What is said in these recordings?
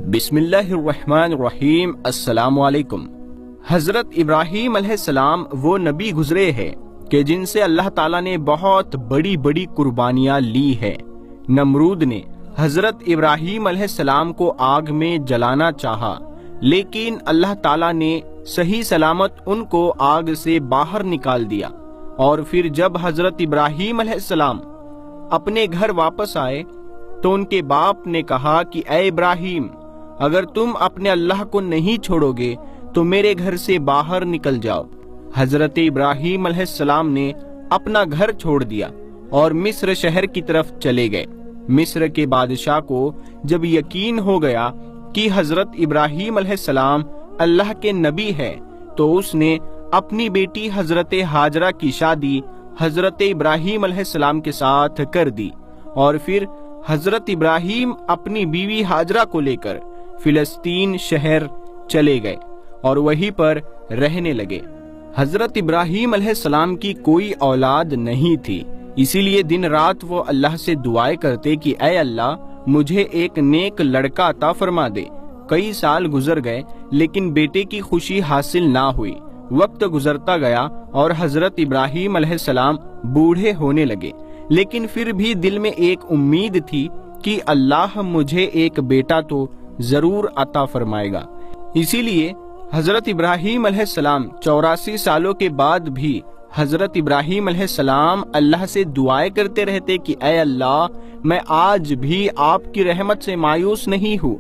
بسم اللہ الرحمن الرحیم۔ السلام علیکم۔ حضرت ابراہیم علیہ السلام وہ نبی گزرے ہیں کہ جن سے اللہ تعالیٰ نے بہت بڑی بڑی قربانیاں لی ہے۔ نمرود نے حضرت ابراہیم علیہ السلام کو آگ میں جلانا چاہا، لیکن اللہ تعالیٰ نے صحیح سلامت ان کو آگ سے باہر نکال دیا۔ اور پھر جب حضرت ابراہیم علیہ السلام اپنے گھر واپس آئے تو ان کے باپ نے کہا کہ اے ابراہیم، اگر تم اپنے اللہ کو نہیں چھوڑو گے تو میرے گھر سے باہر نکل جاؤ۔ حضرت ابراہیم علیہ السلام نے اپنا گھر چھوڑ دیا اور مصر شہر کی طرف چلے گئے۔ مصر کے بادشاہ کو جب یقین ہو گیا کہ حضرت ابراہیم علیہ السلام اللہ کے نبی ہے تو اس نے اپنی بیٹی حضرت ہاجرہ کی شادی حضرت ابراہیم علیہ السلام کے ساتھ کر دی، اور پھر حضرت ابراہیم اپنی بیوی ہاجرہ کو لے کر فلسطین شہر چلے گئے اور وہیں پر رہنے لگے۔ حضرت ابراہیم علیہ السلام کی کوئی اولاد نہیں تھی، اسی لیے دن رات وہ اللہ سے دعائیں کرتے کہ اے اللہ، مجھے ایک نیک لڑکا عطا فرما دے۔ کئی سال گزر گئے لیکن بیٹے کی خوشی حاصل نہ ہوئی۔ وقت گزرتا گیا اور حضرت ابراہیم علیہ السلام بوڑھے ہونے لگے، لیکن پھر بھی دل میں ایک امید تھی کہ اللہ مجھے ایک بیٹا تو ضرور عطا فرمائے گا۔ اسی لیے حضرت ابراہیم علیہ السلام 84 سالوں کے بعد بھی حضرت ابراہیم علیہ السلام اللہ سے دعائیں کرتے رہتے کہ اے اللہ، میں آج بھی آپ کی رحمت سے مایوس نہیں ہوں،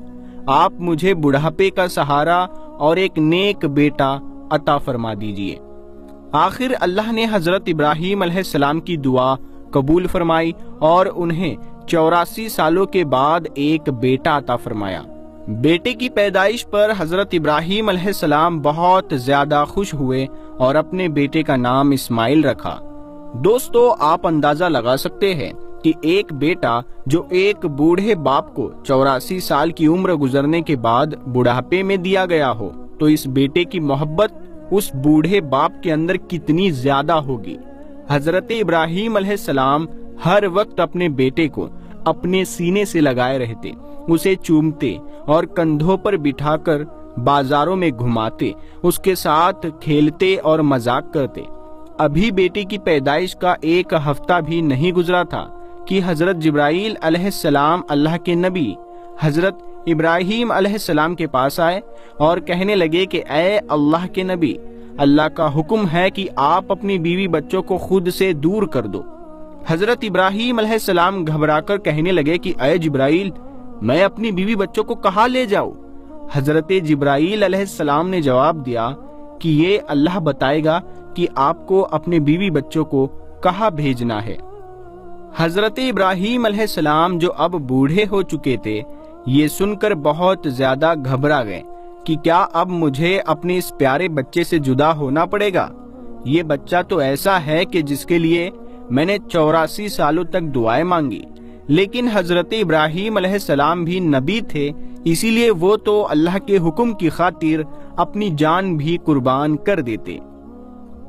آپ مجھے بڑھاپے کا سہارا اور ایک نیک بیٹا عطا فرما دیجئے۔ آخر اللہ نے حضرت ابراہیم علیہ السلام کی دعا قبول فرمائی اور انہیں 84 سالوں کے بعد ایک بیٹا عطا فرمایا۔ بیٹے کی پیدائش پر حضرت ابراہیم علیہ السلام بہت زیادہ خوش ہوئے اور اپنے بیٹے کا نام اسماعیل رکھا۔ دوستو، آپ اندازہ لگا سکتے ہیں کہ ایک بیٹا جو ایک بوڑھے باپ کو 84 سال کی عمر گزرنے کے بعد بڑھاپے میں دیا گیا ہو تو اس بیٹے کی محبت اس بوڑھے باپ کے اندر کتنی زیادہ ہوگی۔ حضرت ابراہیم علیہ السلام ہر وقت اپنے بیٹے کو اپنے سینے سے لگائے رہتے، اسے چومتے اور کندھوں پر بٹھا کر بازاروں میں گھماتے، اس کے ساتھ کھیلتے اور مذاق کرتے۔ ابھی بیٹے کی پیدائش کا ایک ہفتہ بھی نہیں گزرا تھا کہ حضرت جبرائیل علیہ السلام اللہ کے نبی حضرت ابراہیم علیہ السلام کے پاس آئے اور کہنے لگے کہ اے اللہ کے نبی، اللہ کا حکم ہے کہ آپ اپنی بیوی بچوں کو خود سے دور کر دو۔ حضرت ابراہیم علیہ السلام گھبرا کر کہنے لگے کہ اے جبرائیل، میں اپنی بیوی بچوں کو کہاں لے جاؤں؟ حضرت جبرائیل علیہ السلام نے جواب دیا کہ یہ اللہ بتائے گا کہ آپ کو اپنے بیوی بچوں کو کہاں بھیجنا ہے۔ حضرت ابراہیم علیہ السلام جو اب بوڑھے ہو چکے تھے، یہ سن کر بہت زیادہ گھبرا گئے کہ کیا اب مجھے اپنے اس پیارے بچے سے جدا ہونا پڑے گا؟ یہ بچہ تو ایسا ہے کہ جس کے لیے میں نے 84 سالوں تک دعائیں مانگی، لیکن حضرت ابراہیم علیہ السلام بھی نبی تھے، اسی لیے وہ تو اللہ کے حکم کی خاطر اپنی جان بھی قربان کر دیتے۔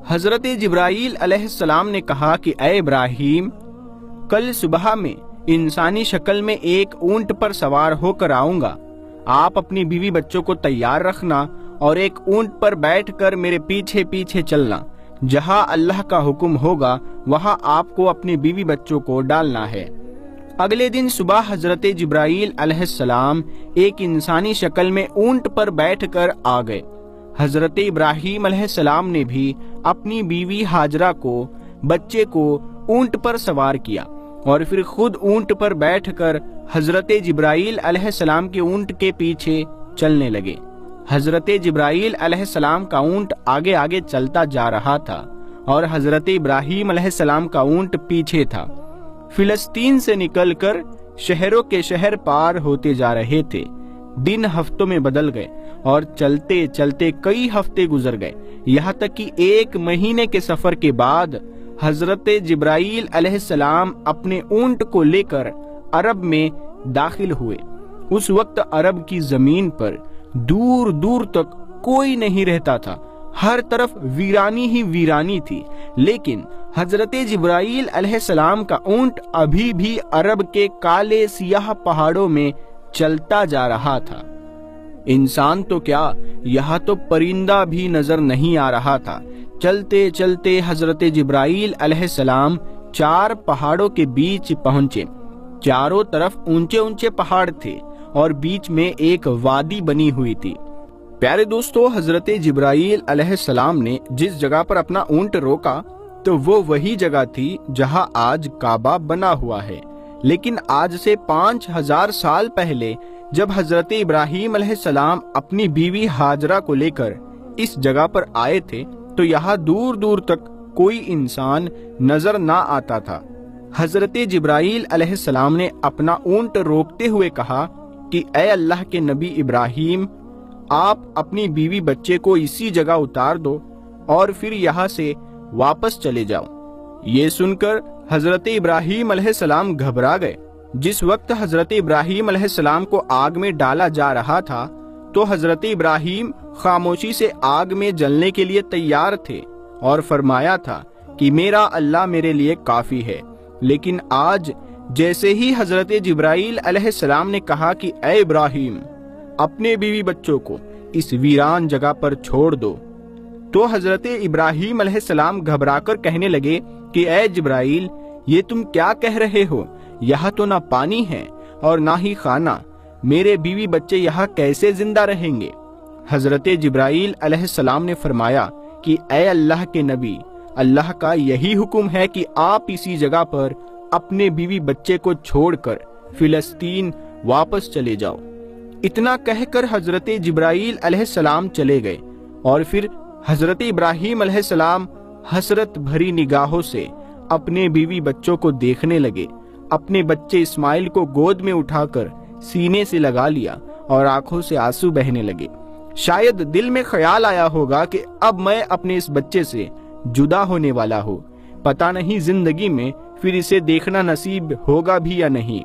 حضرت جبرائیل علیہ السلام نے کہا کہ اے ابراہیم، کل صبح میں انسانی شکل میں ایک اونٹ پر سوار ہو کر آؤں گا، آپ اپنی بیوی بچوں کو تیار رکھنا اور ایک اونٹ پر بیٹھ کر میرے پیچھے پیچھے چلنا، جہاں اللہ کا حکم ہوگا وہاں آپ کو اپنے بیوی بچوں کو ڈالنا ہے۔ اگلے دن صبح حضرت جبرائیل علیہ السلام ایک انسانی شکل میں اونٹ پر بیٹھ کر آ گئے۔ حضرت ابراہیم علیہ السلام نے بھی اپنی بیوی ہاجرہ کو، بچے کو اونٹ پر سوار کیا اور پھر خود اونٹ پر بیٹھ کر حضرت جبرائیل علیہ السلام کے اونٹ کے پیچھے چلنے لگے۔ حضرت جبرائیل علیہ السلام کا اونٹ آگے آگے چلتا جا رہا تھا اور حضرت ابراہیم علیہ السلام کا اونٹ پیچھے تھا۔ فلسطین سے نکل کر شہروں کے شہر پار ہوتے جا رہے تھے۔ دن ہفتوں میں بدل گئے اور چلتے چلتے کئی ہفتے گزر گئے، یہاں تک کہ 1 مہینے کے سفر کے بعد حضرت جبرائیل علیہ السلام اپنے اونٹ کو لے کر عرب میں داخل ہوئے۔ اس وقت عرب کی زمین پر دور دور تک کوئی نہیں رہتا تھا، ہر طرف ویرانی ہی ویرانی تھی، لیکن حضرت جبرائیل علیہ السلام کا اونٹ ابھی بھی عرب کے کالے سیاہ پہاڑوں میں چلتا جا رہا تھا۔ انسان تو کیا، یہاں تو پرندہ بھی نظر نہیں آ رہا تھا۔ چلتے چلتے حضرت جبرائیل علیہ السلام 4 پہاڑوں کے بیچ پہنچے۔ چاروں طرف اونچے اونچے پہاڑ تھے اور بیچ میں ایک وادی بنی ہوئی تھی۔ پیارے دوستو، حضرت جبرائیل علیہ السلام نے جس جگہ پر اپنا اونٹ روکا تو وہ وہی جگہ تھی جہاں آج کعبہ بنا ہوا ہے۔ لیکن آج سے 5000 سال پہلے جب حضرت ابراہیم علیہ السلام اپنی بیوی ہاجرہ کو لے کر اس جگہ پر آئے تھے تو یہاں دور دور تک کوئی انسان نظر نہ آتا تھا۔ حضرت جبرائیل علیہ السلام نے اپنا اونٹ روکتے ہوئے کہا کہ اے اللہ کے نبی ابراہیم، آپ اپنی بیوی بچے کو اسی جگہ اتار دو اور پھر یہاں سے واپس چلے جاؤ۔ یہ سن کر حضرت ابراہیم علیہ السلام گھبرا گئے۔ جس وقت حضرت ابراہیم علیہ السلام کو آگ میں ڈالا جا رہا تھا تو حضرت ابراہیم خاموشی سے آگ میں جلنے کے لیے تیار تھے اور فرمایا تھا کہ میرا اللہ میرے لیے کافی ہے۔ لیکن آج جیسے ہی حضرت جبرائیل علیہ السلام نے کہا کہ اے ابراہیم، اپنے بیوی بچوں کو اس ویران جگہ پر چھوڑ دو، تو حضرت ابراہیم علیہ السلام گھبرا کر کہنے لگے کہ اے جبرائیل، یہ تم کیا کہہ رہے ہو؟ یہاں تو نہ پانی ہے اور نہ ہی کھانا، میرے بیوی بچے یہاں کیسے زندہ رہیں گے؟ حضرت جبرائیل علیہ السلام نے فرمایا کہ اے اللہ کے نبی، اللہ کا یہی حکم ہے کہ آپ اسی جگہ پر اپنے بیوی بچے کو چھوڑ کر فلسطین واپس چلے جاؤ۔ اتنا کہہ کر حضرت جبرائیل علیہ السلام چلے گئے اور پھر حضرت ابراہیم علیہ السلام حسرت بھری نگاہوں سے اپنے بیوی بچوں کو دیکھنے لگے۔ اپنے بچے اسماعیل کو گود میں اٹھا کر سینے سے لگا لیا اور آنکھوں سے آنسو بہنے لگے۔ شاید دل میں خیال آیا ہوگا کہ اب میں اپنے اس بچے سے جدا ہونے والا ہوں، پتہ نہیں زندگی میں پھر اسے دیکھنا نصیب ہوگا بھی یا نہیں۔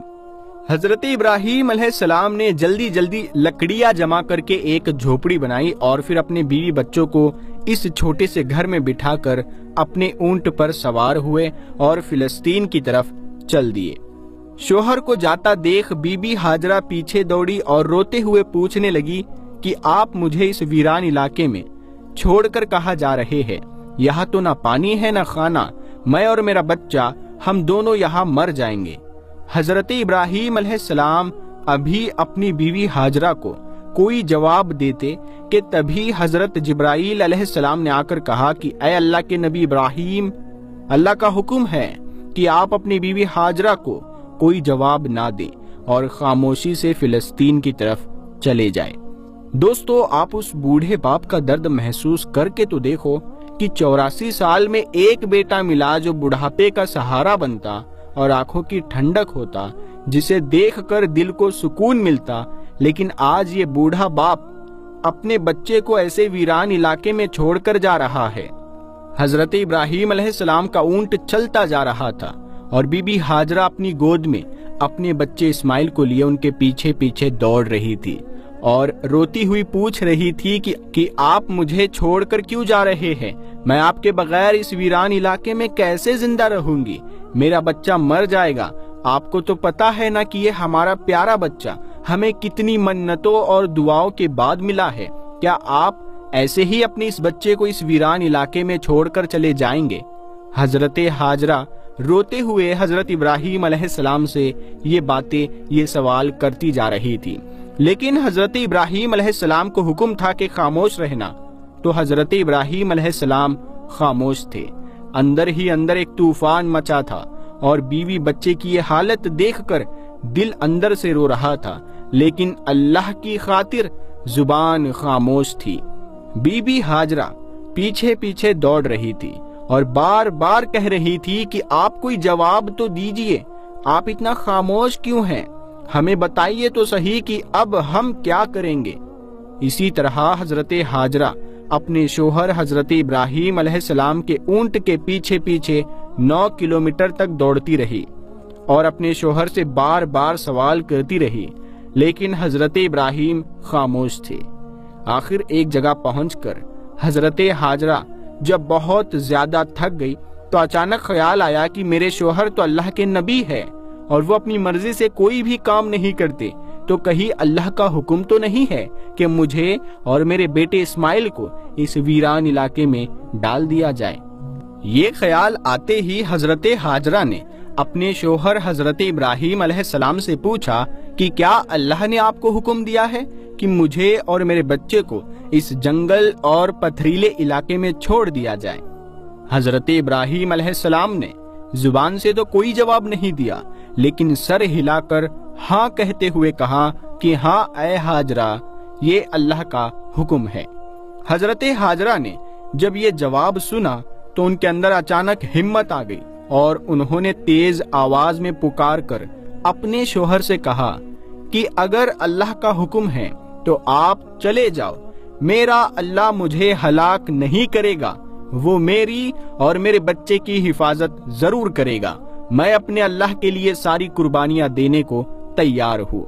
حضرت ابراہیم علیہ السلام نے جلدی جلدی لکڑیاں جمع کر کے ایک جھوپڑی بنائی اور پھر اپنے بیوی بچوں کو اس چھوٹے سے گھر میں بٹھا کر اپنے اونٹ پر سوار ہوئے اور فلسطین کی طرف چل دیے۔ شوہر کو جاتا دیکھ بی بی ہاجرہ پیچھے دوڑی اور روتے ہوئے پوچھنے لگی کہ آپ مجھے اس ویران علاقے میں چھوڑ کر کہاں جا رہے ہیں؟ یہاں تو نہ پانی ہے نہ کھانا، میں اور میرا بچہ ہم دونوں یہاں مر جائیں گے۔ حضرت ابراہیم علیہ السلام ابھی اپنی بیوی ہاجرہ کو کوئی جواب دیتے کہ تبھی حضرت جبرائیل علیہ السلام نے آ کر کہا کہ اے اللہ کے نبی ابراہیم، اللہ کا حکم ہے کہ آپ اپنی بیوی ہاجرہ کو کوئی جواب نہ دیں اور خاموشی سے فلسطین کی طرف چلے جائیں۔ دوستو، آپ اس بوڑھے باپ کا درد محسوس کر کے تو دیکھو کہ 84 سال میں ایک بیٹا ملا جو بڑھاپے کا سہارا بنتا اور آنکھوں کی ٹھنڈک ہوتا، جسے دیکھ کر دل کو سکون ملتا، لیکن آج یہ بوڑھا باپ اپنے بچے کو ایسے ویران علاقے میں چھوڑ کر جا رہا ہے۔ حضرت ابراہیم علیہ السلام کا اونٹ چلتا جا رہا تھا اور بی بی ہاجرہ اپنی گود میں اپنے بچے اسماعیل کو لیے ان کے پیچھے پیچھے دوڑ رہی تھی اور روتی ہوئی پوچھ رہی تھی کہ آپ مجھے چھوڑ کر کیوں جا رہے ہیں؟ میں آپ کے بغیر اس ویران علاقے میں کیسے زندہ رہوں گی؟ میرا بچہ مر جائے گا۔ آپ کو تو پتا ہے نا کہ یہ ہمارا پیارا بچہ ہمیں کتنی منتوں اور دعاؤں کے بعد ملا ہے۔ کیا آپ ایسے ہی اپنے اس بچے کو اس ویران علاقے میں چھوڑ کر چلے جائیں گے؟ حضرت ہاجرہ روتے ہوئے حضرت ابراہیم علیہ السلام سے یہ باتیں، یہ سوال کرتی جا رہی تھی، لیکن حضرت ابراہیم علیہ السلام کو حکم تھا کہ خاموش رہنا، تو حضرت ابراہیم علیہ السلام خاموش تھے۔ اندر ہی اندر ایک طوفان مچا تھا اور بیوی بچے کی یہ حالت دیکھ کر دل اندر سے رو رہا تھا، لیکن اللہ کی خاطر زبان خاموش تھی۔ بی بی ہاجرہ پیچھے پیچھے دوڑ رہی تھی اور بار بار کہہ رہی تھی کہ آپ کوئی جواب تو دیجئے، آپ اتنا خاموش کیوں ہیں؟ ہمیں بتائیے تو صحیح کہ اب ہم کیا کریں گے۔ اسی طرح حضرت ہاجرہ اپنے شوہر حضرت ابراہیم علیہ السلام کے اونٹ کے پیچھے پیچھے 9 کلومیٹر تک دوڑتی رہی اور اپنے شوہر سے بار بار سوال کرتی رہی، لیکن حضرت ابراہیم خاموش تھے۔ آخر ایک جگہ پہنچ کر حضرت ہاجرہ جب بہت زیادہ تھک گئی تو اچانک خیال آیا کہ میرے شوہر تو اللہ کے نبی ہے اور وہ اپنی مرضی سے کوئی بھی کام نہیں کرتے، تو کہیں اللہ کا حکم تو نہیں ہے کہ مجھے اور میرے بیٹے اسماعیل کو اس ویران علاقے میں ڈال دیا جائے۔ یہ خیال آتے ہی حضرت ہاجرہ نے اپنے شوہر حضرت ابراہیم علیہ السلام سے پوچھا کہ کیا اللہ نے آپ کو حکم دیا ہے کہ مجھے اور میرے بچے کو اس جنگل اور پتھریلے علاقے میں چھوڑ دیا جائے؟ حضرت ابراہیم علیہ السلام نے زبان سے تو کوئی جواب نہیں دیا، لیکن سر ہلا کر ہاں کہتے ہوئے کہا کہ ہاں اے ہاجرہ، یہ اللہ کا حکم ہے۔ حضرت ہاجرہ نے جب یہ جواب سنا تو ان کے اندر اچانک ہمت آ گئی اور انہوں نے تیز آواز میں پکار کر اپنے شوہر سے کہا کہ اگر اللہ کا حکم ہے تو آپ چلے جاؤ، میرا اللہ مجھے ہلاک نہیں کرے گا، وہ میری اور میرے بچے کی حفاظت ضرور کرے گا، میں اپنے اللہ کے لیے ساری قربانیاں دینے کو تیار ہوں۔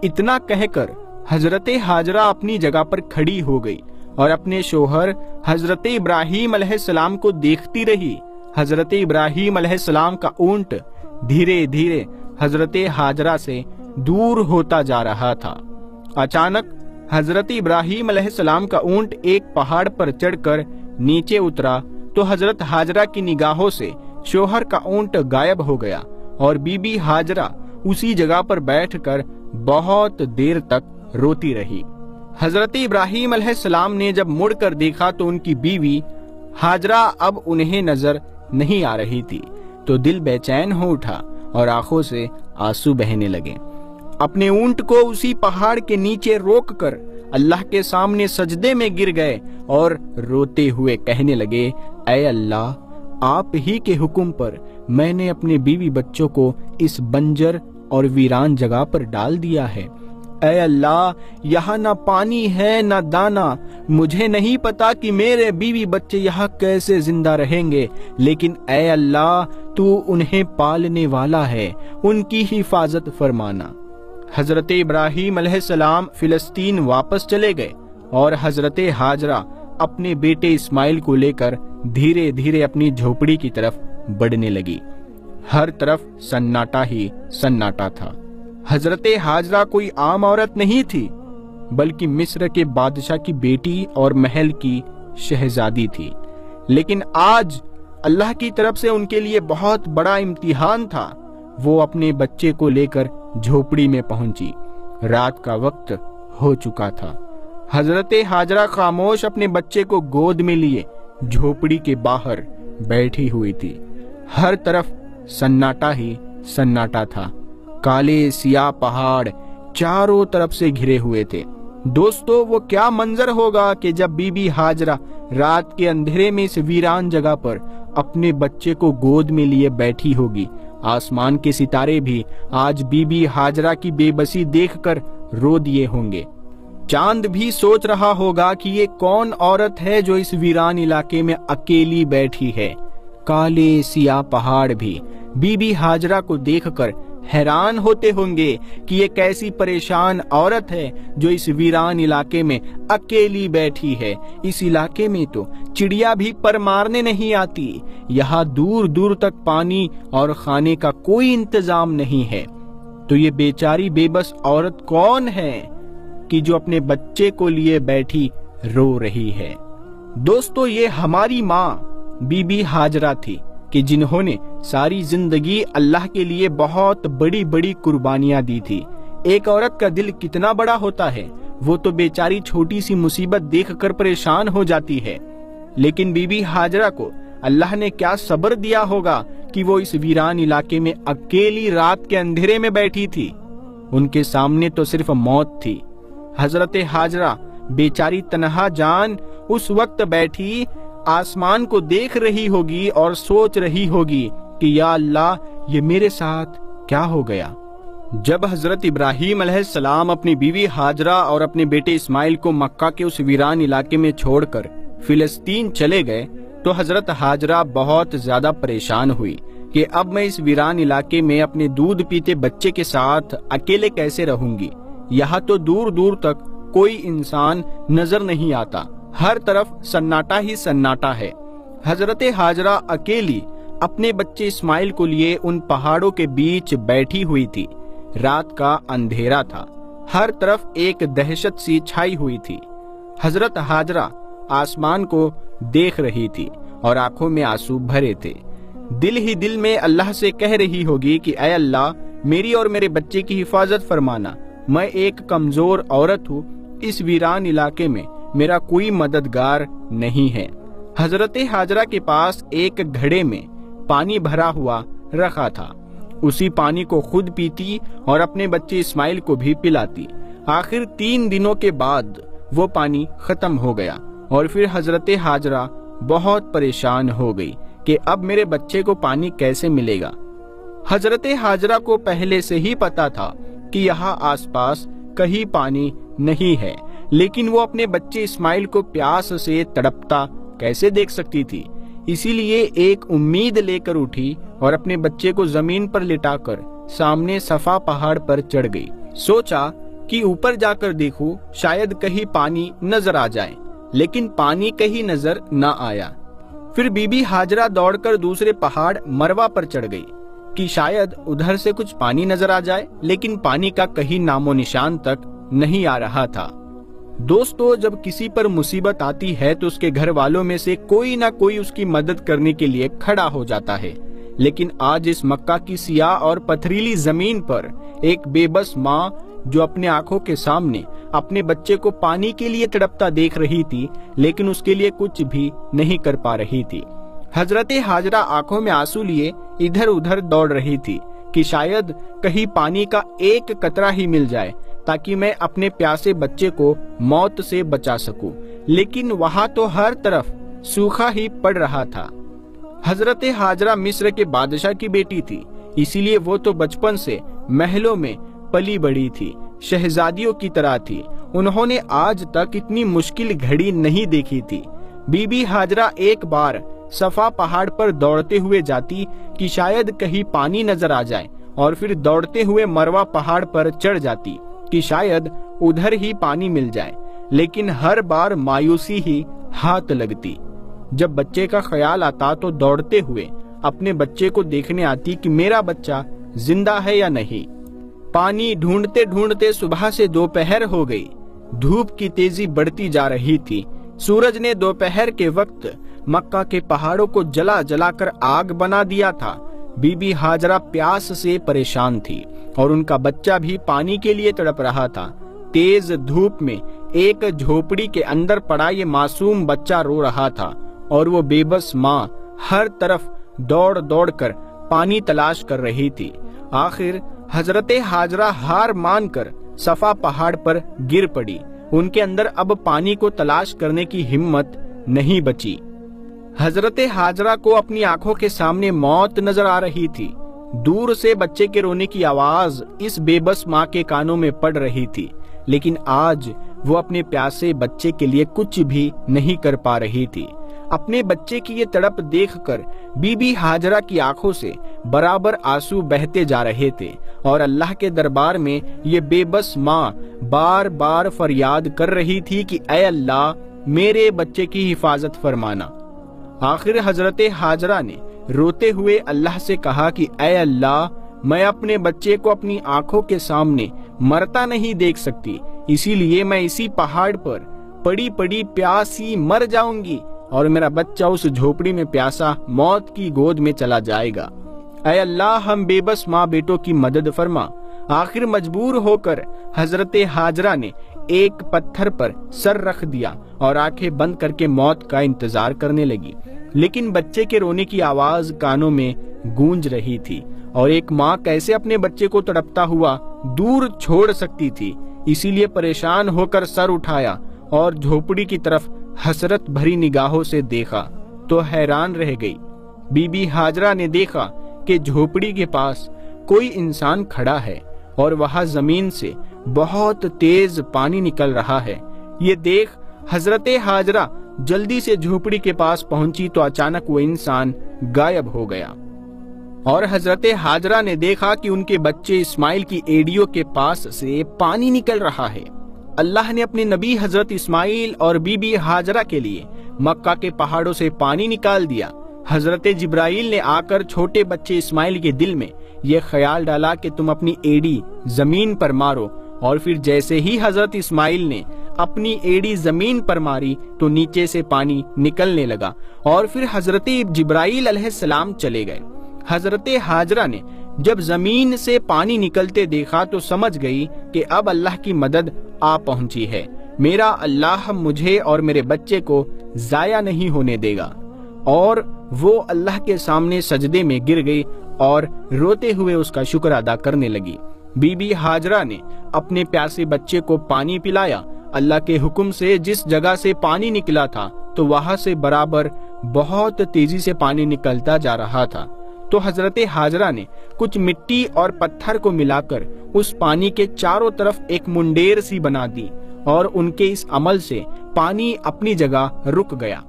اتنا کہہ کر حضرت ہاجرہ اپنی جگہ پر کھڑی ہو گئی اور اپنے شوہر حضرت ابراہیم علیہ السلام کو دیکھتی رہی۔ حضرت ابراہیم علیہ السلام کا اونٹ دھیرے دھیرے حضرت ہاجرہ سے دور ہوتا جا رہا تھا۔ اچانک حضرت ابراہیم علیہ السلام کا اونٹ ایک پہاڑ پر چڑھ کر نیچے اترا تو حضرت ہاجرہ کی نگاہوں سے شوہر کا اونٹ غائب ہو گیا اور بی بی ہاجرہ اسی جگہ پر بیٹھ کر بہت دیر تک روتی رہی۔ حضرت ابراہیم علیہ السلام نے جب مڑ کر دیکھا تو ان کی بیوی ہاجرہ اب انہیں نظر نہیں آ رہی تھی، تو دل بے چین ہو اٹھا اور آنکھوں سے آنسو بہنے لگے۔ اپنے اونٹ کو اسی پہاڑ کے نیچے روک کر اللہ کے سامنے سجدے میں گر گئے اور روتے ہوئے کہنے لگے، اے اللہ، آپ ہی کے حکم پر میں نے اپنے بیوی بچوں کو اس بنجر اور ویران جگہ پر ڈال دیا ہے۔ اے اللہ، یہاں نہ پانی ہے نہ دانا، مجھے نہیں پتا کہ میرے بیوی بچے یہاں کیسے زندہ رہیں گے، لیکن اے اللہ، تو انہیں پالنے والا ہے، ان کی حفاظت فرمانا۔ حضرت ابراہیم علیہ السلام فلسطین واپس چلے گئے اور حضرت ہاجرہ اپنے بیٹے اسماعیل کو لے کر دھیرے دھیرے اپنی جھوپڑی کی طرف بڑھنے لگی۔ ہر طرف سناٹا ہی سناٹا تھا۔ حضرت ہاجرہ کوئی عام عورت نہیں تھی، بلکہ مصر کے بادشاہ کی بیٹی اور محل کی شہزادی تھی۔ لیکن آج اللہ کی طرف سے ان کے لیے بہت بڑا امتحان تھا۔ وہ اپنے بچے کو لے کر جھوپڑی میں پہنچی۔ رات کا وقت ہو چکا تھا۔ حضرت ہاجرہ خاموش اپنے بچے کو گود میں لیے جھوپڑی کے باہر بیٹھی ہوئی تھی۔ ہر طرف سناٹا ہی سناٹا تھا۔ کالے سیاہ پہاڑ چاروں طرف سے گھرے ہوئے تھے۔ دوستو، وہ کیا منظر ہوگا کہ جب بی بی ہاجرہ رات کے اندھیرے میں اس ویران جگہ پر اپنے بچے کو گود میں لیے بیٹھی ہوگی۔ آسمان کے ستارے بھی آج بی بی ہاجرہ کی بے بسی دیکھ کر رو دیے ہوں گے۔ چاند بھی سوچ رہا ہوگا کہ یہ کون عورت ہے جو اس ویران علاقے میں اکیلی بیٹھی ہے۔ کالے سیاہ پہاڑ بھی بی بی ہاجرہ کو دیکھ کر حیران ہوتے ہوں گے کہ یہ کیسی پریشان عورت ہے جو اس ویران علاقے میں اکیلی بیٹھی ہے۔ اس علاقے میں تو چڑیا بھی پر مارنے نہیں آتی، یہاں دور دور تک پانی اور کھانے کا کوئی انتظام نہیں ہے، تو یہ بیچاری بے بس عورت کون ہے کہ جو اپنے بچے کو لیے بیٹھی رو رہی ہے؟ دوستو، یہ ہماری ماں بی بی ہاجرہ تھی کہ جنہوں نے ساری زندگی اللہ کے لیے بہت بڑی بڑی قربانیاں دی تھی۔ ایک عورت کا دل کتنا بڑا ہوتا ہے، وہ تو بیچاری چھوٹی سی مصیبت دیکھ کر پریشان ہو جاتی ہے، لیکن بی بی ہاجرہ کو اللہ نے کیا صبر دیا ہوگا کہ وہ اس ویران علاقے میں اکیلی رات کے اندھیرے میں بیٹھی تھی۔ ان کے سامنے تو صرف موت تھی۔ حضرت ہاجرہ بیچاری تنہا جان اس وقت بیٹھی آسمان کو دیکھ رہی ہوگی اور سوچ رہی ہوگی کہ یا اللہ، یہ میرے ساتھ کیا ہو گیا۔ جب حضرت ابراہیم علیہ السلام اپنی بیوی ہاجرہ اور اپنے بیٹے اسماعیل کو مکہ کے اس ویران علاقے میں چھوڑ کر فلسطین چلے گئے تو حضرت ہاجرہ بہت زیادہ پریشان ہوئی کہ اب میں اس ویران علاقے میں اپنے دودھ پیتے بچے کے ساتھ اکیلے کیسے رہوں گی۔ یہاں تو دور دور تک کوئی انسان نظر نہیں آتا، ہر طرف سناٹا ہی سناٹا ہے۔ حضرت ہاجرہ اکیلی اپنے بچے اسماعیل کو لیے ان پہاڑوں کے بیچ بیٹھی ہوئی تھی۔ رات کا اندھیرا تھا، ہر طرف ایک دہشت سی چھائی ہوئی تھی۔ حضرت ہاجرہ آسمان کو دیکھ رہی تھی اور آنکھوں میں آنسو بھرے تھے۔ دل ہی دل میں اللہ سے کہہ رہی ہوگی کہ اے اللہ، میری اور میرے بچے کی حفاظت فرمانا، میں ایک کمزور عورت ہوں، اس ویران علاقے میں میرا کوئی مددگار نہیں ہے۔ حضرت ہاجرہ کے پاس ایک گھڑے میں پانی بھرا ہوا رکھا تھا، اسی پانی کو خود پیتی اور اپنے بچے اسماعیل کو بھی پلاتی۔ آخر 3 دنوں کے بعد وہ پانی ختم ہو گیا اور پھر حضرت ہاجرہ بہت پریشان ہو گئی کہ اب میرے بچے کو پانی کیسے ملے گا۔ حضرت ہاجرہ کو پہلے سے ہی پتا تھا کہ یہاں آس پاس کہیں پانی نہیں ہے، لیکن وہ اپنے بچے اسماعیل کو پیاس سے تڑپتا کیسے دیکھ سکتی تھی؟ اسی لیے ایک امید لے کر اٹھی اور اپنے بچے کو زمین پر لٹا کر سامنے صفا پہاڑ پر چڑھ گئی۔ سوچا کہ اوپر جا کر دیکھوں، شاید کہیں پانی نظر آ جائے، لیکن پانی کہیں نظر نہ آیا۔ پھر بی بی ہاجرہ دوڑ کر دوسرے پہاڑ مروا پر چڑھ گئی کہ شاید ادھر سے کچھ پانی نظر آ جائے، لیکن پانی کا کہیں نام و نشان تک نہیں آ رہا تھا۔ دوستو، جب کسی پر مصیبت آتی ہے تو اس کے گھر والوں میں سے کوئی نہ کوئی اس کی مدد کرنے کے لیے کھڑا ہو جاتا ہے، لیکن آج اس مکہ کی سیاہ اور پتھریلی زمین پر ایک بے بس ماں جو اپنے آنکھوں کے سامنے اپنے بچے کو پانی کے لیے تڑپتا دیکھ رہی تھی، لیکن اس کے لیے کچھ بھی نہیں کر پا رہی تھی۔ حضرت ہاجرہ آنکھوں میں آنسو لیے ادھر ادھر دوڑ رہی تھی کہ شاید کہیں پانی کا ایک قطرہ ہی مل جائے تاکہ میں اپنے پیاسے بچے کو موت سے بچا سکوں، لیکن وہاں تو ہر طرف سوکھا ہی پڑ رہا تھا۔ حضرت ہاجرہ مصر کے بادشاہ کی بیٹی تھی، اسی لیے وہ تو بچپن سے محلوں میں پلی بڑی تھی، شہزادیوں کی طرح تھی۔ انہوں نے آج تک اتنی مشکل گھڑی نہیں دیکھی تھی۔ بی بی ہاجرہ ایک بار صفا پہاڑ پر دوڑتے ہوئے جاتی کہ شاید کہیں پانی نظر آ جائے، اور پھر دوڑتے ہوئے مروا پہاڑ پر چڑھ جاتی کہ شاید ادھر ہی پانی مل جائے، لیکن ہر بار مایوسی ہی ہاتھ لگتی۔ جب بچے کا خیال آتا تو دوڑتے ہوئے اپنے بچے کو دیکھنے آتی کہ میرا بچہ زندہ ہے یا نہیں۔ پانی ڈھونڈتے ڈھونڈتے صبح سے دوپہر ہو گئی، دھوپ کی تیزی بڑھتی جا رہی تھی۔ سورج نے دوپہر کے وقت مکہ کے پہاڑوں کو جلا جلا کر آگ بنا دیا تھا۔ بی بی ہاجرہ پیاس سے پریشان تھی اور ان کا بچہ بھی پانی کے لیے تڑپ رہا تھا۔ تیز دھوپ میں ایک جھوپڑی کے اندر پڑا یہ معصوم بچہ رو رہا تھا اور وہ بے بس ماں ہر طرف دوڑ دوڑ کر پانی تلاش کر رہی تھی۔ آخر حضرت ہاجرہ ہار مان کر صفا پہاڑ پر گر پڑی۔ ان کے اندر اب پانی کو تلاش کرنے کی ہمت نہیں بچی۔ حضرت ہاجرہ کو اپنی آنکھوں کے سامنے موت نظر آ رہی تھی۔ دور سے بچے کے رونے کی آواز اس بے بس ماں کے کانوں میں پڑ رہی تھی، لیکن آج وہ اپنے پیاسے بچے کے لیے کچھ بھی نہیں کر پا رہی تھی۔ اپنے بچے کی یہ تڑپ دیکھ کر بی بی ہاجرہ کی آنکھوں سے برابر آنسو بہتے جا رہے تھے، اور اللہ کے دربار میں یہ بے بس ماں بار بار فریاد کر رہی تھی کہ اے اللہ، میرے بچے کی حفاظت فرمانا۔ آخر حضرت ہاجرہ نے روتے ہوئے اللہ سے کہا کہ اے اللہ، میں اپنے بچے کو اپنی آنکھوں کے سامنے مرتا نہیں دیکھ سکتی، اسی لیے میں اسی پہاڑ پر پڑی پڑی پیاسی مر جاؤں گی اور میرا بچہ اس جھوپڑی میں پیاسا موت کی گود میں چلا جائے گا۔ اے اللہ، ہم بے بس ماں بیٹوں کی مدد فرما۔ آخر مجبور ہو کر حضرت ہاجرہ نے ایک پتھر پر سر رکھ دیا اور آنکھیں بند کر کے موت کا انتظار کرنے لگی، لیکن بچے کے رونے کی آواز کانوں میں گونج رہی تھی، اور ایک ماں کیسے اپنے بچے کو تڑپتا ہوا دور چھوڑ سکتی تھی۔ اسی لیے پریشان ہو کر سر اٹھایا اور جھوپڑی کی طرف حسرت بھری نگاہوں سے دیکھا تو حیران رہ گئی۔ بی بی ہاجرہ نے دیکھا کہ جھوپڑی کے پاس کوئی انسان کھڑا ہے اور وہاں زمین سے بہت تیز پانی نکل رہا ہے۔ یہ دیکھ حضرت ہاجرہ جلدی سے جھوپڑی کے پاس پہنچی تو اچانک وہ انسان غائب ہو گیا، اور حضرت ہاجرہ نے دیکھا کہ ان کے بچے اسماعیل کی ایڑیوں کے پاس سے پانی نکل رہا ہے۔ اللہ نے اپنے نبی حضرت اسماعیل اور بی بی ہاجرہ کے لیے مکہ کے پہاڑوں سے پانی نکال دیا۔ حضرت جبرائیل نے آ کر چھوٹے بچے اسماعیل کے دل میں یہ خیال ڈالا کہ تم اپنی ایڑی زمین پر مارو، اور پھر جیسے ہی حضرت اسماعیل نے اپنی ایڑی زمین پر ماری تو نیچے سے پانی نکلنے لگا، اور پھر حضرت جبرائیل علیہ السلام چلے گئے۔ حضرت ہاجرہ نے جب زمین سے پانی نکلتے دیکھا تو سمجھ گئی کہ اب اللہ کی مدد آ پہنچی ہے، میرا اللہ مجھے اور میرے بچے کو ضائع نہیں ہونے دے گا، اور وہ اللہ کے سامنے سجدے میں گر گئی اور روتے ہوئے اس کا شکر ادا کرنے لگی۔ بی بی ہاجرہ نے اپنے پیاسے بچے کو پانی پلایا۔ اللہ کے حکم سے جس جگہ سے پانی نکلا تھا تو وہاں سے برابر بہت تیزی سے پانی نکلتا جا رہا تھا، تو حضرت ہاجرہ نے کچھ مٹی اور پتھر کو ملا کر اس پانی کے چاروں طرف ایک منڈیر سی بنا دی، اور ان کے اس عمل سے پانی اپنی جگہ رک گیا۔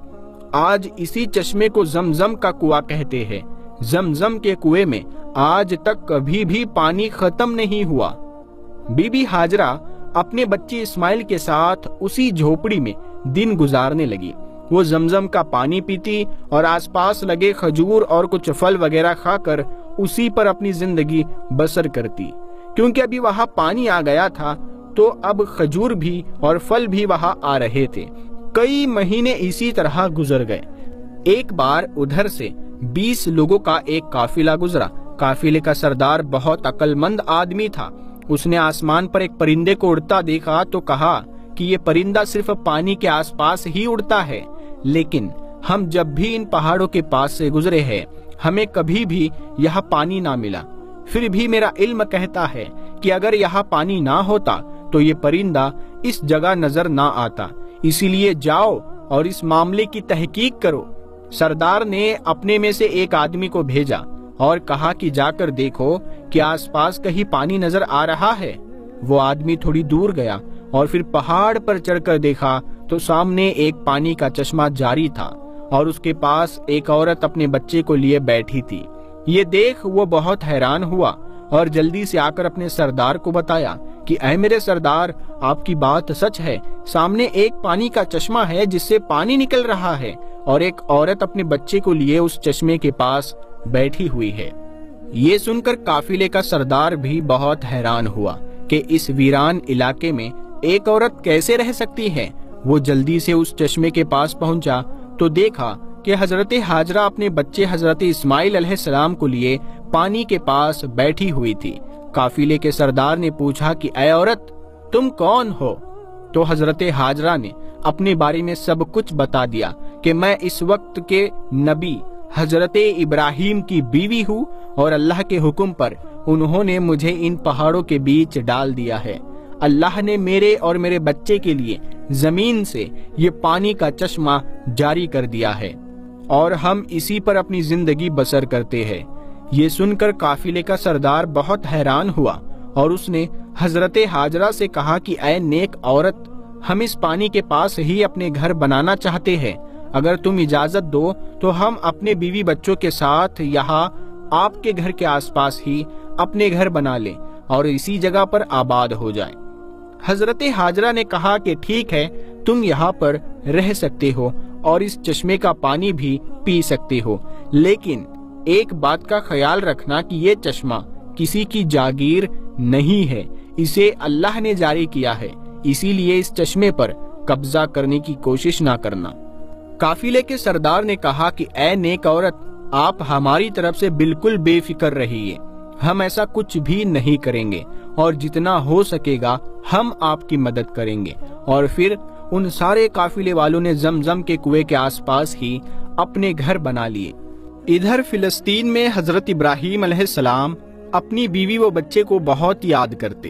آج اسی چشمے کو زمزم کا کنواں کہتے ہیں۔ زمزم کے کنویں میں آج تک کبھی بھی پانی ختم نہیں ہوا۔ بی بی ہاجرہ اپنے بچے اسماعیل کے ساتھ اسی جھوپڑی میں دن گزارنے لگی۔ وہ زمزم کا پانی پیتی اور آس پاس لگے کھجور اور کچھ پھل وغیرہ کھا کر اسی پر اپنی زندگی بسر کرتی، کیونکہ ابھی وہاں پانی آ گیا تھا تو اب کھجور بھی اور پھل بھی وہاں آ رہے تھے۔ کئی مہینے اسی طرح گزر گئے۔ ایک بار ادھر سے 20 لوگوں کا ایک قافلہ گزرا۔ قافلے کا سردار بہت عقل مند آدمی تھا۔ اس نے آسمان پر ایک پرندے کو اڑتا دیکھا تو کہا کہ یہ پرندہ صرف پانی کے آس پاس ہی اڑتا ہے، لیکن ہم جب بھی ان پہاڑوں کے پاس سے گزرے ہیں ہمیں کبھی بھی یہاں پانی نہ ملا۔ پھر بھی میرا علم کہتا ہے کہ اگر یہاں پانی نہ ہوتا تو یہ پرندہ اس جگہ نظر نہ آتا، اسی لیے جاؤ اور اس معاملے کی تحقیق کرو۔ سردار نے اپنے میں سے ایک آدمی کو بھیجا اور کہا کہ جا کر دیکھو کہ آس پاس کہیں پانی نظر آ رہا ہے۔ وہ آدمی تھوڑی دور گیا اور پھر پہاڑ پر چڑھ کر دیکھا تو سامنے ایک پانی کا چشمہ جاری تھا اور اس کے پاس ایک عورت اپنے بچے کو لیے بیٹھی تھی۔ یہ دیکھ وہ بہت حیران ہوا اور جلدی سے آ کر اپنے سردار کو بتایا کہ اے میرے سردار، آپ کی بات سچ ہے، سامنے ایک پانی کا چشمہ ہے جس سے پانی نکل رہا ہے اور ایک عورت اپنے بچے کو لیے اس چشمے کے پاس بیٹھی ہوئی ہے۔ یہ سن کر قافلے کا سردار بھی بہت حیران ہوا کہ اس ویران علاقے میں ایک عورت کیسے رہ سکتی ہے۔ وہ جلدی سے اس چشمے کے پاس پہنچا تو دیکھا کہ حضرت ہاجرہ اپنے بچے حضرت اسماعیل علیہ السلام کو لیے پانی کے پاس بیٹھی ہوئی تھی۔ قافلے کے سردار نے پوچھا کہ اے عورت، تم کون ہو؟ تو حضرت ہاجرہ نے اپنے بارے میں سب کچھ بتا دیا کہ میں اس وقت کے نبی حضرت ابراہیم کی بیوی ہوں اور اللہ کے حکم پر انہوں نے مجھے ان پہاڑوں کے بیچ ڈال دیا ہے۔ اللہ نے میرے اور میرے بچے کے لیے زمین سے یہ پانی کا چشمہ جاری کر دیا ہے اور ہم اسی پر اپنی زندگی بسر کرتے ہیں۔ یہ سن کر قافلے کا سردار بہت حیران ہوا اور اس نے حضرت ہاجرہ سے کہا کہ اے نیک عورت، ہم اس پانی کے پاس ہی اپنے گھر بنانا چاہتے ہیں، اگر تم اجازت دو تو ہم اپنے بیوی بچوں کے ساتھ یہاں آپ کے گھر کے آس پاس ہی اپنے گھر بنا لیں اور اسی جگہ پر آباد ہو جائیں۔ حضرت ہاجرہ نے کہا کہ ٹھیک ہے، تم یہاں پر رہ سکتے ہو اور اس چشمے کا پانی بھی پی سکتے ہو، لیکن ایک بات کا خیال رکھنا کہ یہ چشمہ کسی کی جاگیر نہیں ہے، اسے اللہ نے جاری کیا ہے، اسی لیے اس چشمے پر قبضہ کرنے کی کوشش نہ کرنا۔ قافلے کے سردار نے کہا کہ اے نیک عورت، آپ ہماری طرف سے بالکل بے فکر رہیے، ہم ایسا کچھ بھی نہیں کریں گے اور جتنا ہو سکے گا ہم آپ کی مدد کریں گے۔ اور پھر ان سارے قافلے والوں نے زمزم کے کنویں کے آس پاس ہی اپنے گھر بنا لیے۔ ادھر فلسطین میں حضرت ابراہیم علیہ السلام اپنی بیوی و بچے کو بہت یاد کرتے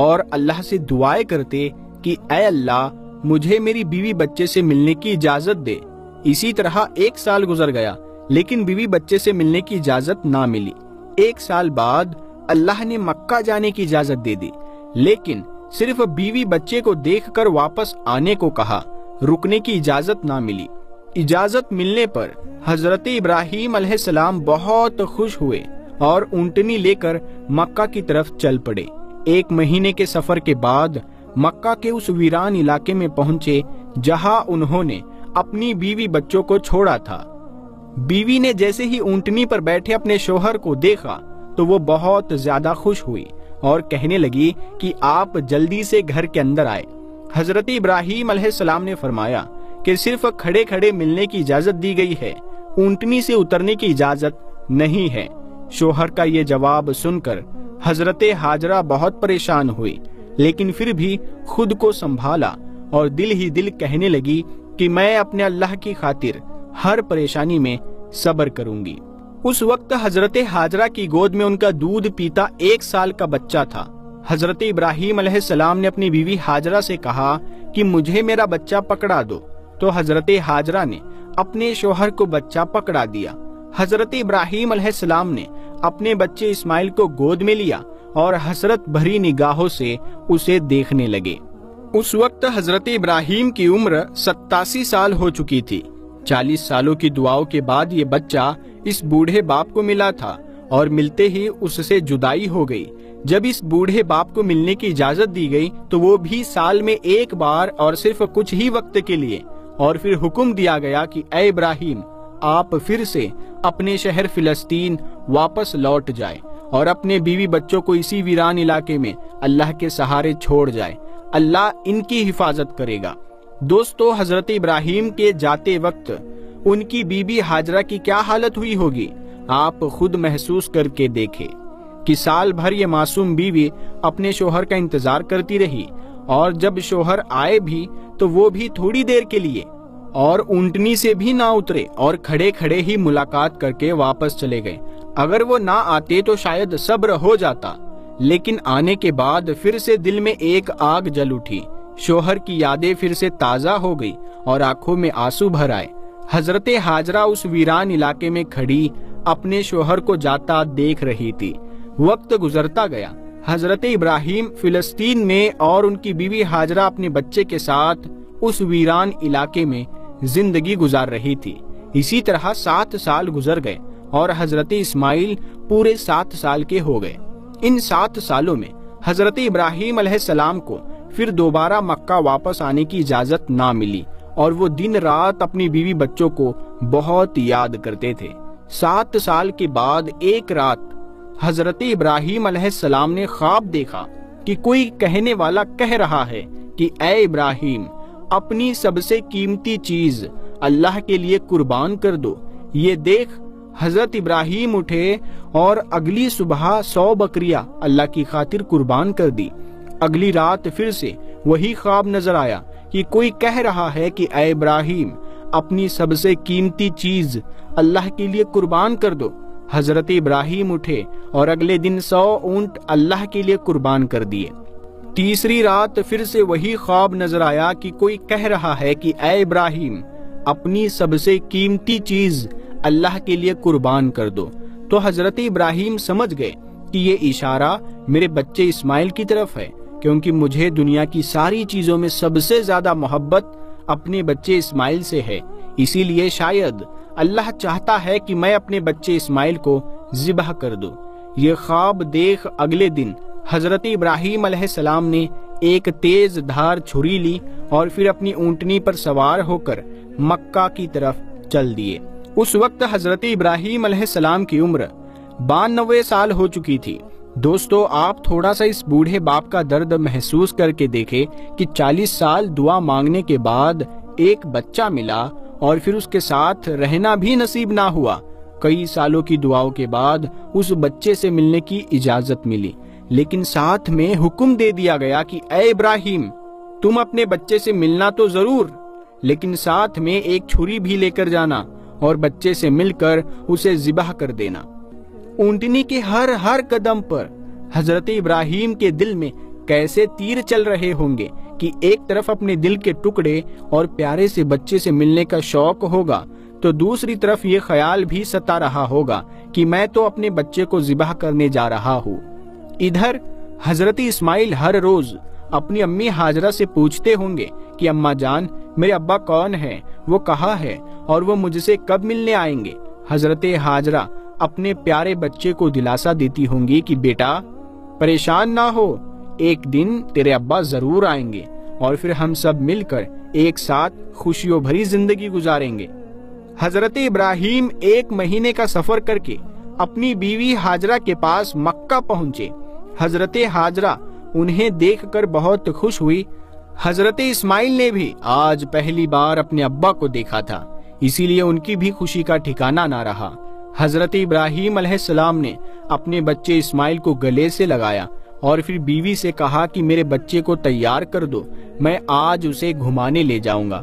اور اللہ سے دعائیں کرتے کہ اے اللہ، مجھے میری بیوی بچے سے ملنے کی اجازت دے۔ اسی طرح 1 سال گزر گیا لیکن بیوی بچے سے ملنے کی اجازت نہ ملی۔ 1 سال بعد اللہ نے مکہ جانے کی اجازت دے دی، لیکن صرف بیوی بچے کو دیکھ کر واپس آنے کو کہا، رکنے کی اجازت نہ ملی۔ اجازت ملنے پر حضرت ابراہیم علیہ السلام بہت خوش ہوئے اور اونٹنی لے کر مکہ کی طرف چل پڑے۔ 1 مہینے کے سفر کے بعد مکہ کے اس ویران علاقے میں پہنچے جہاں انہوں نے اپنی بیوی بچوں کو چھوڑا تھا۔ بیوی نے جیسے ہی اونٹنی پر بیٹھے اپنے شوہر کو دیکھا تو وہ بہت زیادہ خوش ہوئی اور کہنے لگی کہ آپ جلدی سے گھر کے اندر آئے۔ حضرت ابراہیم علیہ السلام نے فرمایا کہ صرف کھڑے کھڑے ملنے کی اجازت دی گئی ہے، اونٹنی سے اترنے کی اجازت نہیں ہے۔ شوہر کا یہ جواب سن کر حضرت ہاجرہ بہت پریشان ہوئی، لیکن پھر بھی خود کو سنبھالا اور دل ہی دل کہنے لگی کہ میں اپنے اللہ کی خاطر ہر پریشانی میں صبر کروں گی۔ اس وقت حضرت ہاجرہ کی گود میں ان کا دودھ پیتا 1 سال کا بچہ تھا۔ حضرت ابراہیم علیہ السلام نے اپنی بیوی ہاجرہ سے کہا کہ مجھے میرا بچہ پکڑا دو، تو حضرت ہاجرہ نے اپنے شوہر کو بچہ پکڑا دیا۔ حضرت ابراہیم علیہ السلام نے اپنے بچے اسماعیل کو گود میں لیا اور حسرت بھری نگاہوں سے اسے دیکھنے لگے۔ اس وقت حضرت ابراہیم کی عمر 87 سال ہو چکی تھی۔ 40 سالوں کی دعاؤں کے بعد یہ بچہ اس بوڑھے باپ کو ملا تھا اور ملتے ہی اس سے جدائی ہو گئی۔ جب اس بوڑھے باپ کو ملنے کی اجازت دی گئی تو وہ بھی سال میں 1 بار اور صرف کچھ ہی وقت کے لیے، اور پھر حکم دیا گیا کہ اے ابراہیم، آپ پھر سے اپنے شہر فلسطین واپس لوٹ جائے اور اپنے بیوی بچوں کو اسی ویران علاقے میں اللہ کے سہارے چھوڑ جائے، اللہ ان کی حفاظت کرے گا۔ دوستو، حضرت ابراہیم کے جاتے وقت ان کی بیوی ہاجرہ کی کیا حالت ہوئی ہوگی، آپ خود محسوس کر کے دیکھیں کہ سال بھر یہ معصوم بیوی اپنے شوہر کا انتظار کرتی رہی، اور جب شوہر آئے بھی تو وہ بھی تھوڑی دیر کے لیے، اور اونٹنی سے بھی نہ اترے اور کھڑے کھڑے ہی ملاقات کر کے واپس چلے گئے۔ اگر وہ نہ آتے تو شاید صبر ہو جاتا، لیکن آنے کے بعد پھر سے دل میں ایک آگ جل اٹھی، شوہر کی یادیں پھر سے تازہ ہو گئی اور آنکھوں میں آنسو بھر آئے۔ حضرت ہاجرہ اس ویران علاقے میں کھڑی اپنے شوہر کو جاتا دیکھ رہی تھی۔ وقت گزرتا گیا، حضرت ابراہیم فلسطین میں اور ان کی بیوی ہاجرہ اپنے بچے کے ساتھ اس ویران علاقے میں زندگی گزار رہی تھی۔ اسی طرح 7 سال گزر گئے اور حضرت اسماعیل پورے 7 سال کے ہو گئے۔ ان 7 سالوں میں حضرت ابراہیم علیہ السلام کو پھر دوبارہ مکہ واپس آنے کی اجازت نہ ملی، اور وہ دن رات اپنی بیوی بچوں کو بہت یاد کرتے تھے۔ 7 سال کے بعد ایک رات حضرت ابراہیم علیہ السلام نے خواب دیکھا کہ کوئی کہنے والا کہہ رہا ہے کہ اے ابراہیم، اپنی سب سے قیمتی چیز اللہ کے لیے قربان کر دو۔ یہ دیکھ حضرت ابراہیم اٹھے اور اگلی صبح 100 بکریاں اللہ کی خاطر قربان کر دی۔ اگلی رات پھر سے وہی خواب نظر آیا کہ کوئی کہہ رہا ہے کہ اے ابراہیم، اپنی سب سے قیمتی چیز اللہ کے لیے قربان کر دو۔ حضرت ابراہیم اٹھے اور اگلے دن 100 اونٹ اللہ کے لیے قربان کر دیے۔ تیسری رات پھر سے وہی خواب نظر آیا کہ کوئی کہہ رہا ہے کہ اے ابراہیم، اپنی سب سے قیمتی چیز اللہ کے لیے قربان کر دو۔ تو حضرت ابراہیم سمجھ گئے کہ یہ اشارہ میرے بچے اسماعیل کی طرف ہے، کیونکہ مجھے دنیا کی ساری چیزوں میں سب سے زیادہ محبت اپنے بچے اسماعیل سے ہے، اسی لیے شاید اللہ چاہتا ہے کہ میں اپنے بچے اسماعیل کو ذبح کر دوں۔ یہ خواب دیکھ اگلے دن حضرت ابراہیم علیہ السلام نے ایک تیز دھار چھری لی اور پھر اپنی اونٹنی پر سوار ہو کر مکہ کی طرف چل دیے۔ اس وقت حضرت ابراہیم علیہ السلام کی عمر 92 سال ہو چکی تھی۔ دوستو، آپ تھوڑا سا اس بوڑھے باپ کا درد محسوس کر کے دیکھیں کہ 40 سال دعا مانگنے کے بعد ایک بچہ ملا اور پھر اس کے ساتھ رہنا بھی نصیب نہ ہوا۔ کئی سالوں کی دعاؤں کے بعد اس بچے سے ملنے کی اجازت ملی، لیکن ساتھ میں حکم دے دیا گیا کہ اے ابراہیم، تم اپنے بچے سے ملنا تو ضرور، لیکن ساتھ میں ایک چھری بھی لے کر جانا اور بچے سے مل کر اسے ذبح کر دینا۔ اونٹنی کے ہر قدم پر حضرت ابراہیم کے دل میں کیسے تیر چل رہے ہوں گے کہ ایک طرف اپنے دل کے ٹکڑے اور پیارے سے بچے سے ملنے کا شوق ہوگا، تو دوسری طرف یہ خیال بھی ستا رہا ہوگا کہ میں تو اپنے بچے کو ذبح کرنے جا رہا ہوں۔ ادھر حضرت اسماعیل ہر روز اپنی امی ہاجرہ سے پوچھتے ہوں گے کہ اماں جان، میرے ابا کون ہے، وہ کہاں ہے اور وہ مجھ سے کب ملنے آئیں گے۔ حضرت ہاجرہ اپنے پیارے بچے کو دلاسا دیتی ہوں گی کہ بیٹا پریشان نہ ہو، ایک دن تیرے ابا ضرور آئیں گے اور پھر ہم سب مل کر ایک ساتھ خوشیوں بھری زندگی گزاریں گے۔ حضرت ابراہیم 1 مہینے کا سفر کر کے اپنی بیوی ہاجرہ کے پاس مکہ پہنچے۔ حضرت ہاجرہ انہیں دیکھ کر بہت خوش ہوئی۔ حضرت اسماعیل نے بھی آج پہلی بار اپنے ابا کو دیکھا تھا، اسی لیے ان کی بھی خوشی کا ٹھکانہ نہ رہا۔ حضرت ابراہیم علیہ السلام نے اپنے بچے اسماعیل کو گلے سے لگایا اور پھر بیوی سے کہا کہ میرے بچے کو تیار کر دو، میں آج اسے گھمانے لے جاؤں گا۔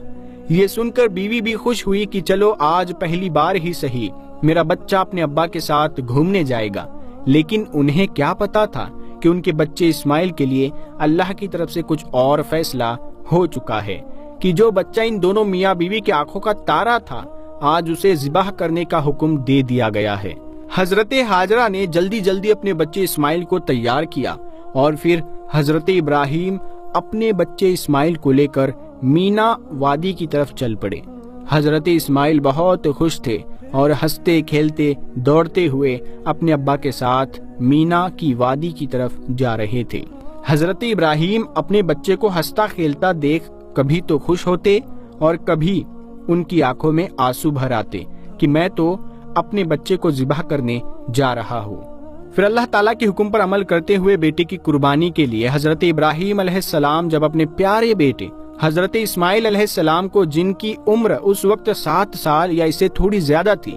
یہ سن کر بیوی بھی خوش ہوئی کہ چلو آج پہلی بار ہی صحیح میرا بچہ اپنے ابا کے ساتھ گھومنے جائے گا۔ لیکن انہیں کیا پتا تھا کہ ان کے بچے اسماعیل کے لیے اللہ کی طرف سے کچھ اور فیصلہ ہو چکا ہے، کہ جو بچہ ان دونوں میاں بیوی کی آنکھوں کا تارا تھا آج اسے ذبح کرنے کا حکم دے دیا گیا ہے۔ حضرت ہاجرہ نے جلدی جلدی اپنے بچے اسماعیل کو تیار کیا اور پھر حضرت ابراہیم اپنے بچے اسماعیل کو لے کر مینا وادی کی طرف چل پڑے۔ حضرت اسماعیل بہت خوش تھے اور ہنستے کھیلتے دوڑتے ہوئے اپنے ابا کے ساتھ مینا کی وادی کی طرف جا رہے تھے۔ حضرت ابراہیم اپنے بچے کو ہنستا کھیلتا دیکھ کبھی تو خوش ہوتے اور کبھی ان کی آنکھوں میں آنسو بھر آتے کہ میں تو اپنے بچے کو ذبح کرنے جا رہا ہوں۔ پھر اللہ تعالیٰ کے حکم پر عمل کرتے ہوئے بیٹے کی قربانی کے لیے حضرت ابراہیم علیہ السلام جب اپنے پیارے بیٹے حضرت اسماعیل علیہ السلام کو، جن کی عمر اس وقت 7 سال یا اس سے تھوڑی زیادہ تھی،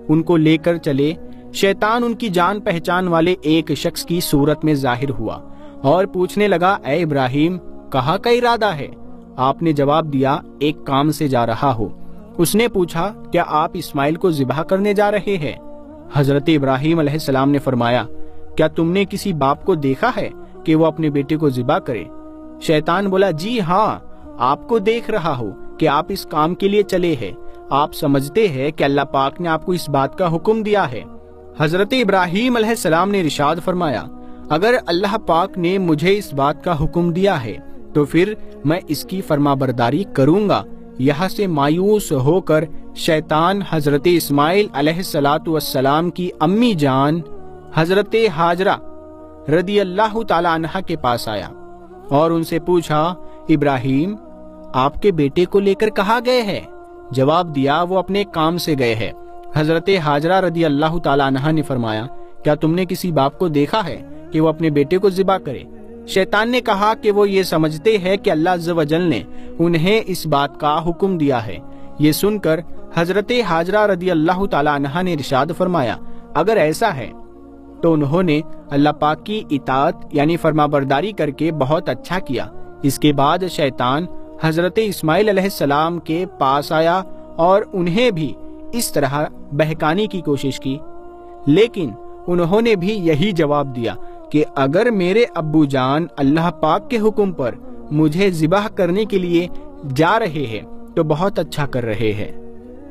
ان کو لے کر چلے، شیطان ان کی جان پہچان والے ایک شخص کی صورت میں ظاہر ہوا اور پوچھنے لگا، اے ابراہیم کہاں کا ارادہ ہے؟ آپ نے جواب دیا، ایک کام سے جا رہا ہوں۔ اس نے پوچھا، کیا آپ اسماعیل کو ذبح کرنے جا رہے ہیں؟ حضرت ابراہیم علیہ السلام نے فرمایا، کیا تم نے کسی باپ کو دیکھا ہے کہ وہ اپنے بیٹے کو ذبح کرے؟ شیطان بولا، جی ہاں، آپ کو دیکھ رہا ہو کہ آپ اس کام کے لیے چلے ہیں، آپ سمجھتے ہیں کہ اللہ پاک نے آپ کو اس بات کا حکم دیا ہے۔ حضرت ابراہیم علیہ السلام نے ارشاد فرمایا، اگر اللہ پاک نے مجھے اس بات کا حکم دیا ہے تو پھر میں اس کی فرمانبرداری کروں گا۔ یہاں سے مایوس ہو کر شیطان حضرت اسماعیل علیہ السلام کی امی جان حضرت ہاجرہ رضی اللہ تعالی عنہا کے پاس آیا اور ان سے پوچھا، ابراہیم آپ کے بیٹے کو لے کر کہاں گئے ہیں؟ جواب دیا، وہ اپنے کام سے گئے ہیں۔ حضرت ہاجرہ رضی اللہ تعالی عنہا نے فرمایا، کیا تم نے کسی باپ کو دیکھا ہے کہ وہ اپنے بیٹے کو ذبح کرے؟ شیطان نے کہا کہ وہ یہ سمجھتے ہیں کہ اللہ عز و جل نے انہیں اس بات کا حکم دیا ہے۔ یہ سن کر حضرت ہاجرہ رضی اللہ تعالی عنہا نے ارشاد فرمایا، اگر ایسا ہے تو انہوں نے اللہ پاک کی اطاعت یعنی فرمانبرداری کر کے بہت اچھا کیا۔ اس کے بعد شیطان حضرت اسماعیل علیہ السلام کے پاس آیا اور انہیں بھی اس طرح بہکانے کی کوشش کی، لیکن انہوں نے بھی یہی جواب دیا کہ اگر میرے ابو جان اللہ پاک کے حکم پر مجھے ذبح کرنے کے لیے جا رہے ہیں تو بہت اچھا کر رہے ہیں۔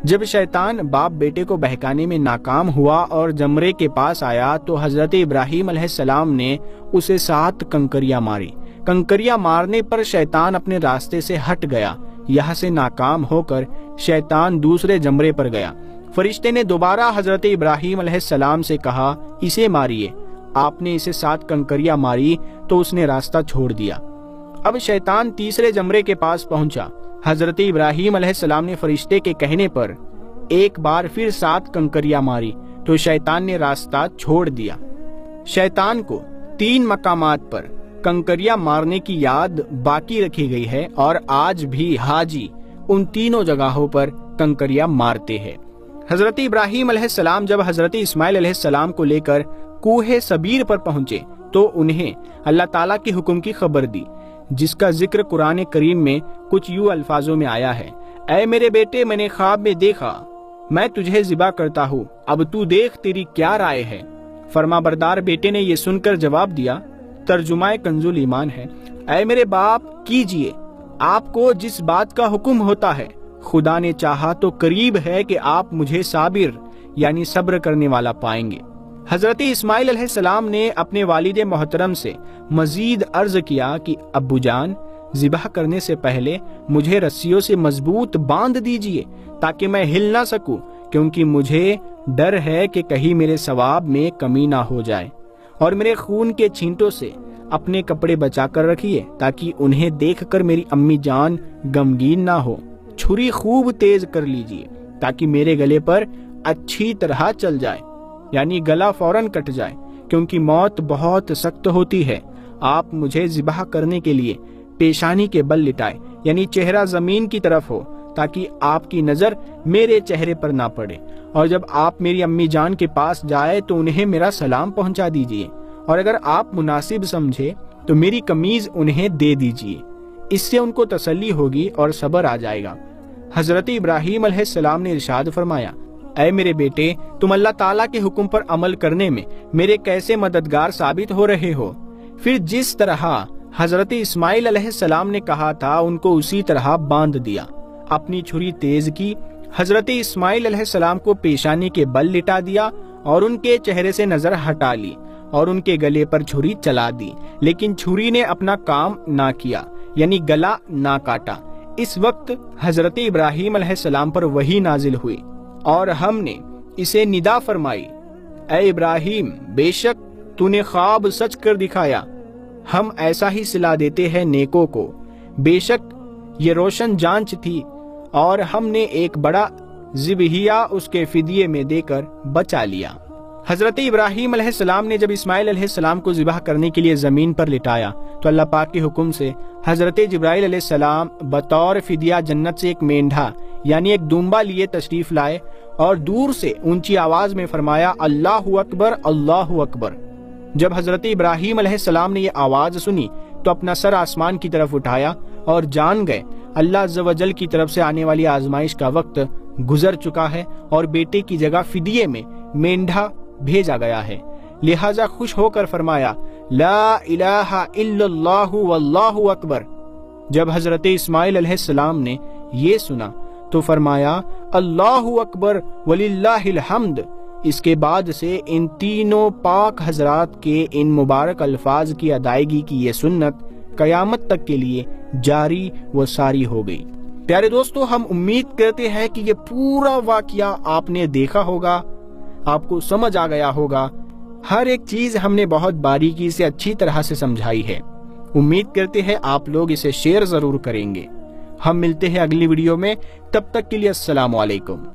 جب شیطان باپ بیٹے کو بہکانے میں ناکام ہوا اور جمرے کے پاس آیا تو حضرت ابراہیم علیہ السلام نے اسے 7 کنکریاں ماری۔ کنکریاں مارنے پر شیطان اپنے راستے سے ہٹ گیا۔ یہاں سے ناکام ہو کر شیطان دوسرے جمرے پر گیا۔ فرشتے نے دوبارہ حضرت ابراہیم علیہ السلام سے کہا، اسے ماریے۔ آپ نے اسے 7 کنکریاں ماری تو اس نے راستہ چھوڑ دیا۔ اب شیطان تیسرے جمرے کے پاس پہنچا۔ حضرت ابراہیم علیہ السلام نے فرشتے کے کہنے پر ایک بار پھر 7 کنکریاں ماری تو شیطان نے راستہ چھوڑ دیا۔ شیطان کو 3 مقامات پر کنکریاں مارنے کی یاد باقی رکھی گئی ہے اور آج بھی حاجی ان تینوں جگہوں پر کنکریاں مارتے ہیں۔ حضرت ابراہیم علیہ السلام جب حضرت اسماعیل علیہ السلام کو لے کر کوہ صبیر پر پہنچے تو انہیں اللہ تعالیٰ کے حکم کی خبر دی، جس کا ذکر قرآن کریم میں کچھ یوں الفاظوں میں آیا ہے، اے میرے بیٹے میں نے خواب میں دیکھا میں تجھے ذبح کرتا ہوں، اب تو دیکھ تیری کیا رائے ہے۔ فرمانبردار بیٹے نے یہ سن کر جواب دیا، ترجمہ کنز الایمان ہے، اے میرے باپ کیجئے، آپ کو جس بات کا حکم ہوتا ہے خدا نے چاہا تو قریب ہے کہ آپ مجھے صابر یعنی صبر کرنے والا پائیں گے۔ حضرت اسماعیل علیہ السلام نے اپنے والد محترم سے مزید عرض کیا کہ ابو جان ذبح کرنے سے پہلے مجھے رسیوں سے مضبوط باندھ دیجئے تاکہ میں ہل نہ سکوں، کیونکہ مجھے ڈر ہے کہ کہیں میرے ثواب میں کمی نہ ہو جائے، اور میرے خون کے چھینٹوں سے اپنے کپڑے بچا کر رکھیے تاکہ انہیں دیکھ کر میری امی جان غمگین نہ ہو۔ چھری خوب تیز کر لیجئے تاکہ میرے گلے پر اچھی طرح چل جائے، یعنی گلا فوراً کٹ جائے، کیونکہ موت بہت سخت ہوتی ہے۔ آپ مجھے ذبح کرنے کے لیے پیشانی کے بل لٹائے، یعنی چہرہ زمین کی طرف ہو، تاکہ آپ کی نظر میرے چہرے پر نہ پڑے، اور جب آپ میری امی جان کے پاس جائے تو انہیں میرا سلام پہنچا دیجئے، اور اگر آپ مناسب سمجھے تو میری قمیض انہیں دے دیجئے، اس سے ان کو تسلی ہوگی اور صبر آ جائے گا۔ حضرت ابراہیم علیہ السلام نے ارشاد فرمایا، اے میرے بیٹے، تم اللہ تعالیٰ کے حکم پر عمل کرنے میں میرے کیسے مددگار ثابت ہو رہے ہو؟ پھر جس طرح حضرت اسماعیل علیہ السلام نے کہا تھا ان کو اسی طرح باندھ دیا، اپنی چھری تیز کی، حضرت اسماعیل علیہ السلام کو پیشانی کے بل لٹا دیا اور ان کے چہرے سے نظر ہٹا لی اور ان کے گلے پر چھری چلا دی، لیکن چھری نے اپنا کام نہ کیا، یعنی گلا نہ کاٹا۔ اس وقت حضرت ابراہیم علیہ السلام پر وحی نازل ہوئی اور ہم نے اسے ندا فرمائی، اے ابراہیم، بے شک تو نے خواب سچ کر دکھایا، ہم ایسا ہی صلا دیتے ہیں نیکوں کو، بے شک یہ روشن جانچ تھی، اور ہم نے ایک بڑا ذبیحہ اس کے فدیے میں دے کر بچا لیا۔ حضرت ابراہیم علیہ السلام نے جب اسماعیل علیہ السلام کو ذبح کرنے کے لیے زمین پر لٹایا تو اللہ پاک کے حکم سے حضرت جبرائیل علیہ السلام بطور فدیہ جنت سے ایک مینڈھا یعنی ایک دمبا لیے تشریف لائے اور دور سے اونچی آواز میں فرمایا، اللہ اکبر، اللہ اکبر۔ جب حضرت ابراہیم علیہ السلام نے یہ آواز سنی تو اپنا سر آسمان کی طرف اٹھایا اور جان گئے اللہ عز و جل کی طرف سے آنے والی آزمائش کا وقت گزر چکا ہے اور بیٹے کی جگہ فدیے میں مینڈھا بھیجا گیا ہے، لہٰذا خوش ہو کر فرمایا، لا الہ الا اللہ واللہ اکبر۔ جب حضرت اسماعیل علیہ السلام نے یہ سنا تو فرمایا، اللہ اکبر وللہ الحمد۔ اس کے بعد سے ان تینوں پاک حضرات کے ان مبارک الفاظ کی ادائیگی کی یہ سنت قیامت تک کے لیے جاری و ساری ہو گئی۔ پیارے دوستو، ہم امید کرتے ہیں کہ یہ پورا واقعہ آپ نے دیکھا ہوگا، آپ کو سمجھ آ گیا ہوگا، ہر ایک چیز ہم نے بہت باریکی سے اچھی طرح سے سمجھائی ہے۔ امید کرتے ہیں آپ لوگ اسے شیئر ضرور کریں گے۔ ہم ملتے ہیں اگلی ویڈیو میں، تب تک کے لیے السلام علیکم۔